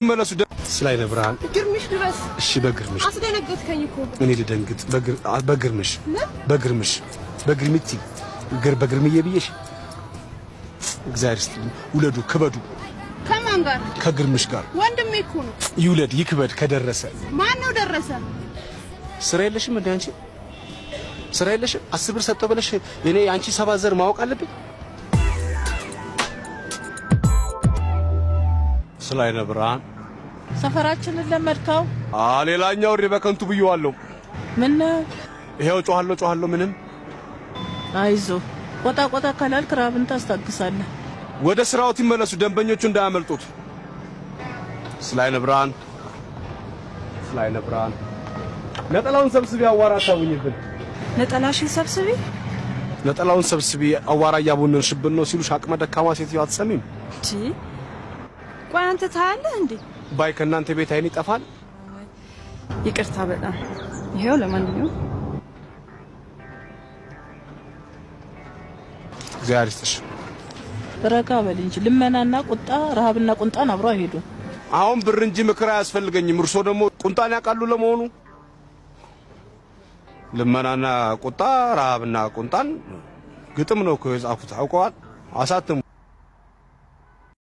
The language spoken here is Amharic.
መለሱ ስላይነ ብርሃን ግርምሽ ድረስ እሺ በግርምሽ አስደነገጥከኝ እኮ እኔ ልደንግጥ በግርምሽ በግርምቲ በግርምዬ ብዬሽ እግዚአብሔር ይስጥልኝ ውለዱ ክበዱ ከማን ጋር ከግርምሽ ጋር ወንድሜ እኮ ነው ይውለድ ይክበድ ከደረሰ ማን ነው ደረሰ ስራ የለሽም እንዴ አንቺ ስራ የለሽም 10 ብር ሰጠው ብለሽ እኔ አንቺ ሰባዘር ማወቅ አለብኝ ስላይነ ብርሃን ሰፈራችንን ለመድካው ሌላኛው በከንቱ ብየዋለሁ ምን ይሄው ጮሃለሁ ምንም አይዞ ቆጣ ካላልክ ራብን ታስታግሳለህ ወደ ስራው ይመለሱ ደንበኞቹ እንዳያመልጡት ስላይነ ብርሃን ነጠላውን ሰብስቢ አዋራ ታውኝብን ነጠላሽን ሰብስቢ ነጠላውን ሰብስቢ አዋራ ያቦነንሽብን ነው ሲሉሽ አቅመ ደካማ ሴትዮ አትሰሚም እቺ ቆይ አንተ ታያለህ እንዴ ባይ ከናንተ ቤት አይን ይጠፋል ይቅርታ በጣም ይሄው ለማንኛውም እግዚአብሔር ይስጥሽ ረጋ በል እንጂ ልመናና ቁጣ ረሃብና ቁንጣን አብረው አይሄዱም አሁን ብር እንጂ ምክር አያስፈልገኝም እርሶ ደግሞ ቁንጣን ያውቃሉ ለመሆኑ ልመናና ቁጣ ረሃብና ቁንጣን ግጥም ነው እኮ የጻፉት አውቀዋል አሳተሙ